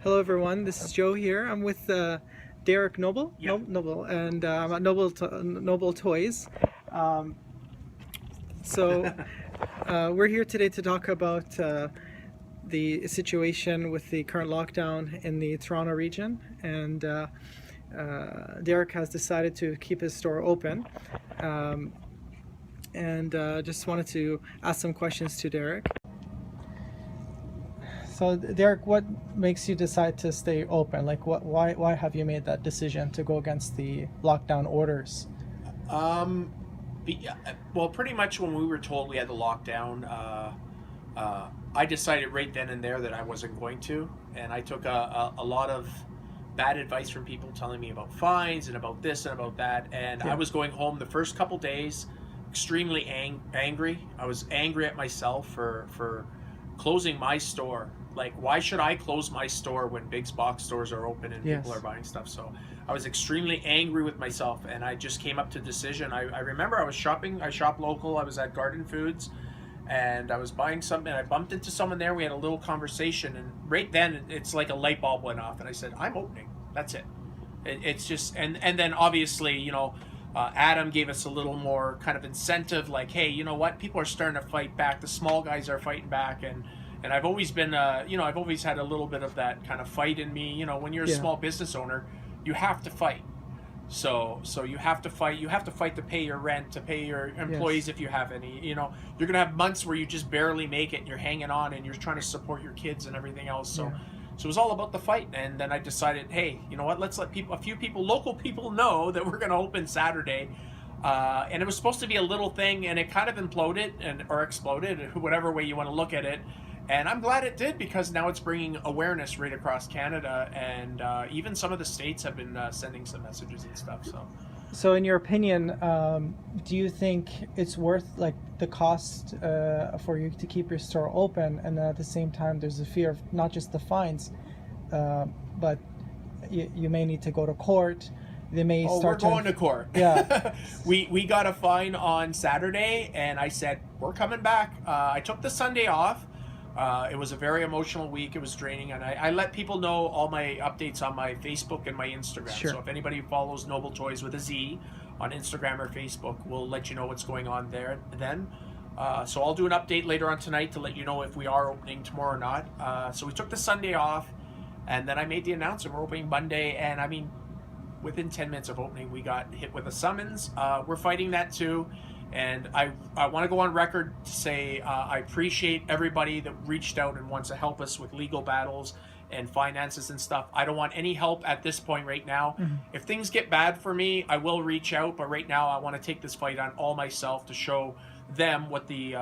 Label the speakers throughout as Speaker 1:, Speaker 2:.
Speaker 1: Hello, everyone. This is Joe here. I'm with Derek Noble,
Speaker 2: Yeah.
Speaker 1: Noble, and I'm at Nobletoyz. Um, so we're here today to talk about the situation with the current lockdown in the Toronto region, and Derek has decided to keep his store open. Um, and just wanted to ask some questions to Derek. So, Derek, what makes you decide to stay open? Like, why have you made that decision to go against the lockdown orders?
Speaker 2: Um, well, pretty much when we were told we had the lockdown, I decided right then and there that I wasn't going to, and I took a lot of bad advice from people telling me about fines and about this and about that, and I
Speaker 1: Yeah.
Speaker 2: was going home the first couple days extremely angry. I was angry at myself for closing my store. Like, why should I close my store when big box stores are open and people are
Speaker 1: Yes.
Speaker 2: buying stuff? So I was extremely angry with myself, and I just came up to a decision. I remember I was shopping. I shop local. I was at Garden Foods, and I was buying something. I bumped into someone there. We had a little conversation, and right then it's like a light bulb went off, and I said, "I'm opening. That's it." It's just and then obviously Adam gave us a little more kind of incentive, like, hey, you know what? People are starting to fight back. The small guys are fighting back, and I've always been, I've always had a little bit of that kind of fight in me. When you're a
Speaker 1: Yeah.
Speaker 2: small business owner, you have to fight. So you have to fight. You have to fight to pay your rent, to pay your employees
Speaker 1: Yes.
Speaker 2: if you have any. You're gonna have months where you just barely make it, and you're hanging on, and you're trying to support your kids and everything else. So,
Speaker 1: Yeah.
Speaker 2: so it was all about the fight. And then I decided, hey, you know what? Let's let a few people, local people, know that we're gonna open Saturday. And it was supposed to be a little thing, and it kind of imploded or exploded, whatever way you want to look at it. And I'm glad it did, because now it's bringing awareness right across Canada, and even some of the states have been sending some messages and stuff.
Speaker 1: So, in your opinion, do you think it's worth like the cost for you to keep your store open, and then at the same time, there's a fear of not just the fines, but you may need to go to court. They may
Speaker 2: Oh, we're
Speaker 1: start
Speaker 2: going to court.
Speaker 1: Yeah.
Speaker 2: We got a fine on Saturday, and I said we're coming back. I took the Sunday off. It was a very emotional week. It was draining, and I let people know all my updates on my Facebook and my Instagram.
Speaker 1: Sure.
Speaker 2: So if anybody follows Nobletoyz with a Z on Instagram or Facebook, we'll let you know what's going on there then. So I'll do an update later on tonight to let you know if we are opening tomorrow or not. So we took the Sunday off, and then I made the announcement we're opening Monday, and I mean, within 10 minutes of opening, we got hit with a summons. We're fighting that too. And I want to go on record to say I appreciate everybody that reached out and wants to help us with legal battles and finances and stuff. I don't want any help at this point right now. If things get bad for me, I will reach out. But right now, I want to take this fight on all myself to show them what the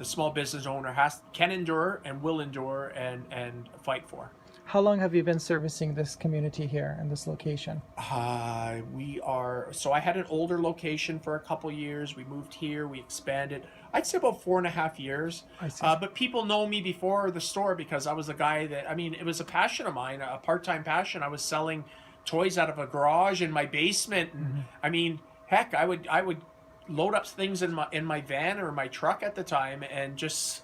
Speaker 2: small business owner can endure and will endure and fight for.
Speaker 1: How long have you been servicing this community here in this location?
Speaker 2: So I had an older location for a couple years. We moved here, we expanded. I'd say about 4.5 years.
Speaker 1: I see.
Speaker 2: But people know me before the store because I was a guy that, I mean, it was a passion of mine, a part-time passion. I was selling toys out of a garage in my basement. And I mean, heck, I would load up things in my van or my truck at the time, and just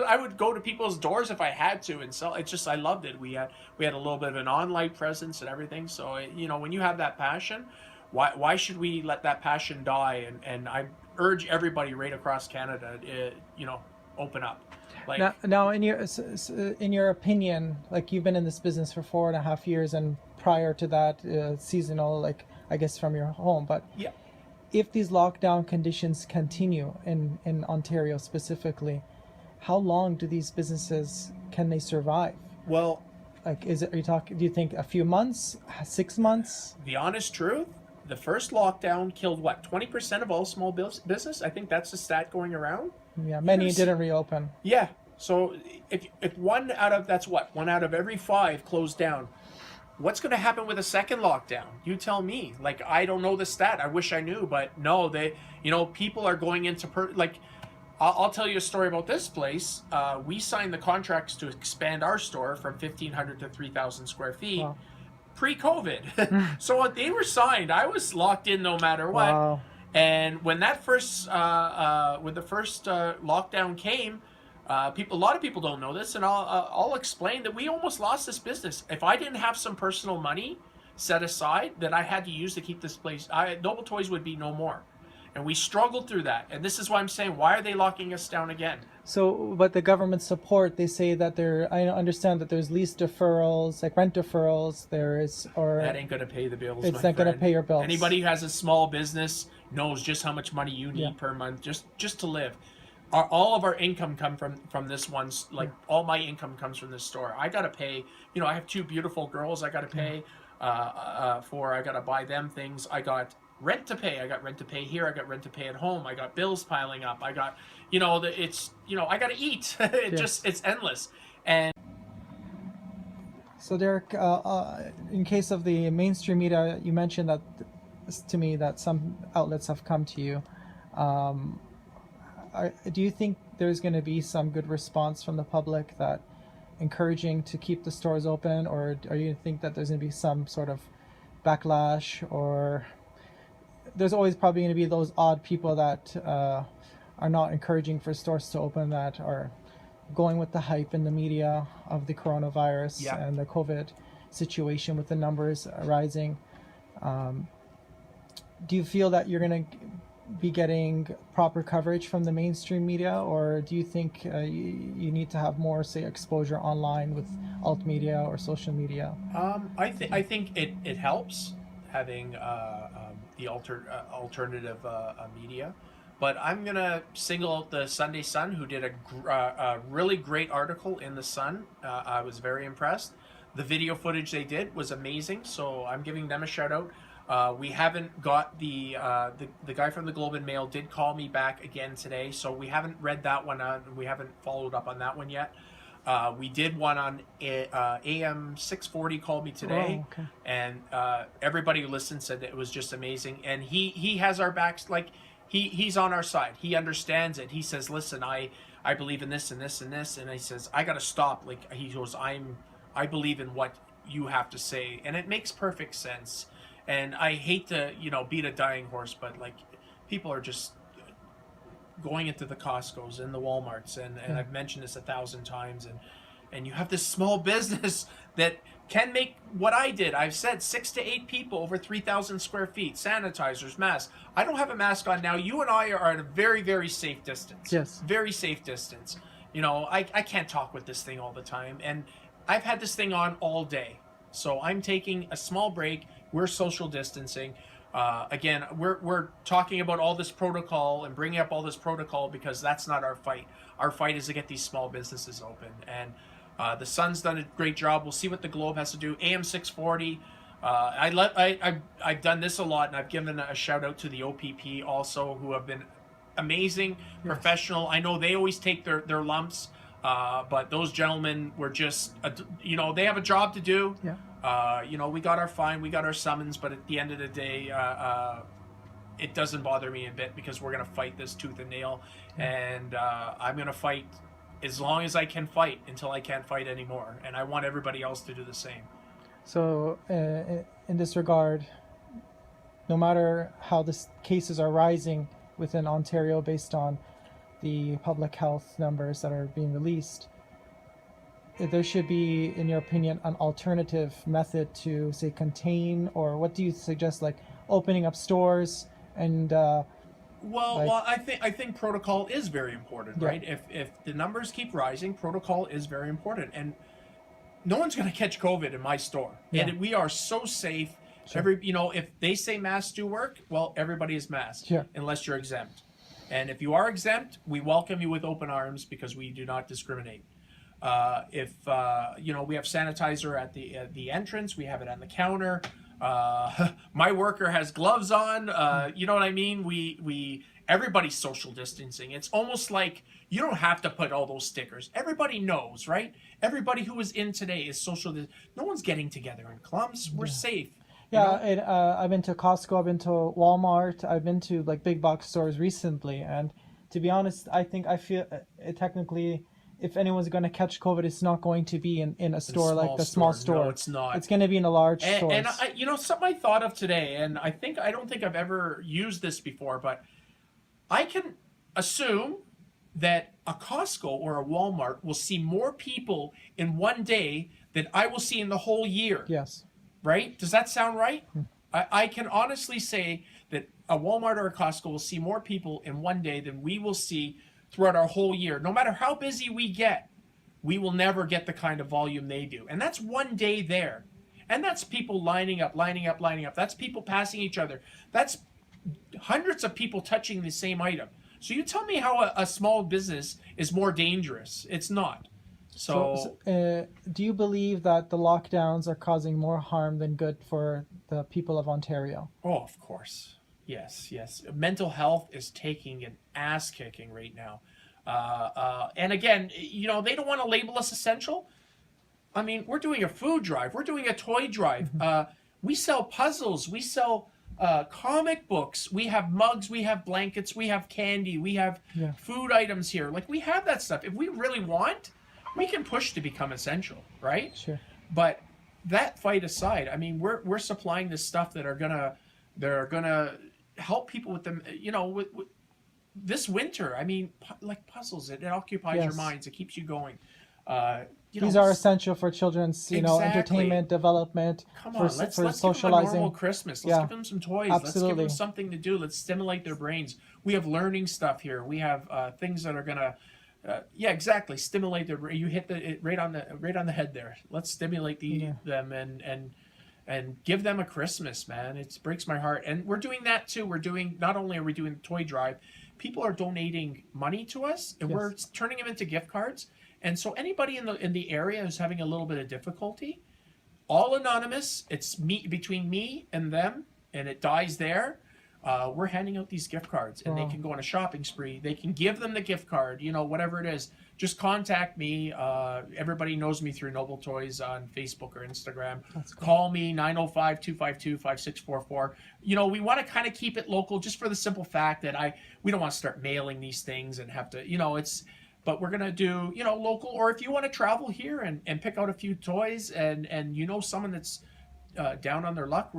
Speaker 2: I would go to people's doors if I had to and sell. It's just, I loved it. We had a little bit of an online presence and everything. So when you have that passion, why should we let that passion die? And I urge everybody right across Canada, open up. Like,
Speaker 1: Now, in your opinion, like you've been in this business for 4.5 years, and prior to that, seasonal, like I guess from your home. But
Speaker 2: yeah.
Speaker 1: if these lockdown conditions continue in Ontario specifically, how long do these businesses can they survive?
Speaker 2: Well,
Speaker 1: Like, are you talking? Do you think a few months, 6 months?
Speaker 2: the honest truth, the first lockdown killed what, 20% of all small business? I think that's the stat going around.
Speaker 1: Yeah, many
Speaker 2: Yes.
Speaker 1: didn't reopen.
Speaker 2: Yeah. So if one out of every five closed down, what's going to happen with a second lockdown? You tell me. Like, I don't know the stat. I wish I knew, but no, people are going into I'll tell you a story about this place. We signed the contracts to expand our store from 1,500 to 3,000 square feet.
Speaker 1: Wow.
Speaker 2: Pre-COVID. So when they were signed, I was locked in no matter what.
Speaker 1: Wow.
Speaker 2: And when that first, when the first lockdown came, A lot of people don't know this, and I'll explain that we almost lost this business. If I didn't have some personal money set aside that I had to use to keep this place, Nobletoyz would be no more. And we struggled through that. And this is why I'm saying, why are they locking us down again?
Speaker 1: So, but the government support, they say that I understand that there's lease deferrals, like rent deferrals, there is, or...
Speaker 2: That ain't going to pay the bills,
Speaker 1: It's
Speaker 2: my
Speaker 1: not going to
Speaker 2: friend.
Speaker 1: pay your bills.
Speaker 2: Anybody who has a small business knows just how much money you need per month just to live. All of our income come from this one. Like, all my income comes from this store. I got to pay, I have 2 beautiful girls I got to pay for. I got to buy them things. I got rent to pay. I got rent to pay here. I got rent to pay at home. I got bills piling up. I got, I got to eat. It's endless. And
Speaker 1: so Derek, in case of the mainstream media, you mentioned that to me that some outlets have come to you. Do you think there's going to be some good response from the public that encouraging to keep the stores open, or do you think that there's going to be some sort of backlash, or there's always probably going to be those odd people that are not encouraging for stores to open, that are going with the hype in the media of the coronavirus and the COVID situation with the numbers rising? Do you feel that you're going to be getting proper coverage from the mainstream media, or do you think you need to have more, say, exposure online with alt media or social media?
Speaker 2: I think it helps having the alternative media, but I'm gonna single out the Sunday Sun, who did a really great article in the Sun. I was very impressed. The video footage they did was amazing, so I'm giving them a shout out. We haven't got the guy from the Globe and Mail did call me back again today, so we haven't read that one out. We haven't followed up on that one yet. We did one on AM 640 called me today, and everybody who listened said that it was just amazing. And he has our backs, like he's on our side. He understands it. He says, "Listen, I believe in this and this and this," and he says, "I got to stop." Like he goes, I believe in what you have to say, and it makes perfect sense. And I hate to, beat a dying horse, but like people are just going into the Costco's and the Walmarts, and I've mentioned this 1,000 times, and you have this small business that can make what I did. I've said 6 to 8 people over 3,000 square feet, sanitizers, masks. I don't have a mask on now. You and I are at a very, very safe distance.
Speaker 1: Yes.
Speaker 2: Very safe distance. I can't talk with this thing all the time, and I've had this thing on all day. So I'm taking a small break. We're social distancing. Again, we're talking about all this protocol and bringing up all this protocol because that's not our fight. Our fight is to get these small businesses open. And the Sun's done a great job. We'll see what the Globe has to do. AM 640. I've done this a lot, and I've given a shout out to the OPP also, who have been amazing, professional. I know they always take their lumps. But those gentlemen were just, they have a job to do.
Speaker 1: Yeah.
Speaker 2: We got our fine, we got our summons, but at the end of the day, it doesn't bother me a bit because we're going to fight this tooth and nail. And I'm going to fight as long as I can fight until I can't fight anymore. And I want everybody else to do the same.
Speaker 1: So in this regard, no matter how the cases are rising within Ontario based on the public health numbers that are being released, there should be, in your opinion, an alternative method to, say, contain, or what do you suggest, like opening up stores and
Speaker 2: well, I think protocol is very important, right? If the numbers keep rising, protocol is very important, and no one's going to catch COVID in my store, and we are so safe. Sure. If they say masks do work, well, everybody is masked, unless you're exempt. And if you are exempt, we welcome you with open arms because we do not discriminate. If we have sanitizer at the entrance, we have it on the counter. My worker has gloves on. You know what I mean? Everybody's social distancing. It's almost like you don't have to put all those stickers. Everybody knows, right? Everybody who is in today is social. No one's getting together in clumps. We're safe.
Speaker 1: Yeah, I've been to Costco, I've been to Walmart, I've been to like big box stores recently, and to be honest, I feel technically, if anyone's going to catch COVID, it's not going to be in a store like the small store.
Speaker 2: No, it's not.
Speaker 1: It's going to be in a large store.
Speaker 2: And something I thought of today, and I don't think I've ever used this before, but I can assume that a Costco or a Walmart will see more people in one day than I will see in the whole year.
Speaker 1: Yes.
Speaker 2: Right? Does that sound right? I can honestly say that a Walmart or a Costco will see more people in one day than we will see throughout our whole year. No matter how busy we get, we will never get the kind of volume they do. And that's one day there. And that's people lining up. That's people passing each other. That's hundreds of people touching the same item. So you tell me how a small business is more dangerous. It's not. So
Speaker 1: do you believe that the lockdowns are causing more harm than good for the people of Ontario?
Speaker 2: oh, of course. Yes. Mental health is taking an ass kicking right now. And again, they don't want to label us essential. I mean, we're doing a food drive. We're doing a toy drive. We sell puzzles. We sell comic books. We have mugs. We have blankets. We have candy. We have food items here. Like, we have that stuff. If we really want, we can push to become essential, right?
Speaker 1: Sure.
Speaker 2: But that fight aside, I mean, we're supplying this stuff that are gonna help people with them. With this winter. I mean, like puzzles. It occupies your minds. It keeps you going.
Speaker 1: These are essential for children's, entertainment, development.
Speaker 2: Come on, let's
Speaker 1: socializing.
Speaker 2: give them a normal Christmas. Let's give them some toys.
Speaker 1: Absolutely.
Speaker 2: Let's give them something to do. Let's stimulate their brains. We have learning stuff here. We have things that are gonna, exactly, stimulate their. You hit it right on the head there. Let's stimulate them and give them a Christmas, man. It breaks my heart. And we're doing that too. Not only are we doing the toy drive, people are donating money to us, and we're turning them into gift cards. And so anybody in the area who's having a little bit of difficulty, all anonymous, it's between me and them, and it dies there. We're handing out these gift cards, and they can go on a shopping spree. They can give them the gift card, whatever it is. Just contact me. Everybody knows me through Nobletoyz on Facebook or Instagram. Call me, 905-252-5644. We want to kind of keep it local, just for the simple fact that we don't want to start mailing these things and have to, but we're going to do, local. Or if you want to travel here and pick out a few toys and someone that's down on their luck,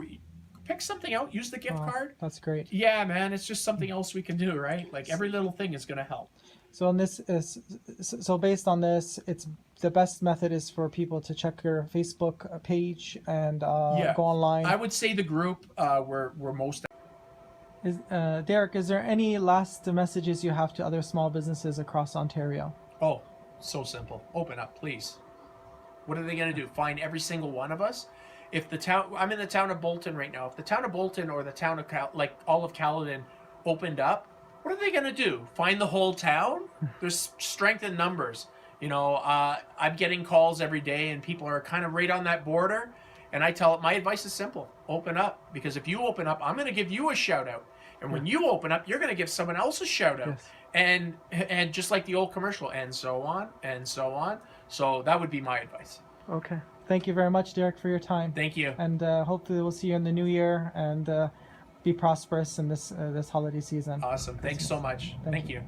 Speaker 2: pick something out, use the gift card.
Speaker 1: That's great.
Speaker 2: Yeah, man, it's just something else we can do, right? Like, every little thing is going to help.
Speaker 1: So based on this, it's the best method is for people to check your Facebook page and go online.
Speaker 2: I would say the group we're most.
Speaker 1: Derek, is there any last messages you have to other small businesses across Ontario?
Speaker 2: Oh, so simple. Open up, please. What are they going to do? Find every single one of us? If I'm in the town of Bolton right now. If the town of Bolton or the town of all of Caledon opened up, what are they going to do? Find the whole town? There's strength in numbers. I'm getting calls every day, and people are kind of right on that border. And I tell my advice is simple: open up. Because if you open up, I'm going to give you a shout out. And when you open up, you're going to give someone else a shout out. Yes. And just like the old commercial, and so on, and so on. So that would be my advice.
Speaker 1: Okay. Thank you very much, Derek, for your time.
Speaker 2: Thank you.
Speaker 1: And hopefully we'll see you in the new year, and be prosperous in this holiday season.
Speaker 2: Awesome. Thanks so much. Thank you.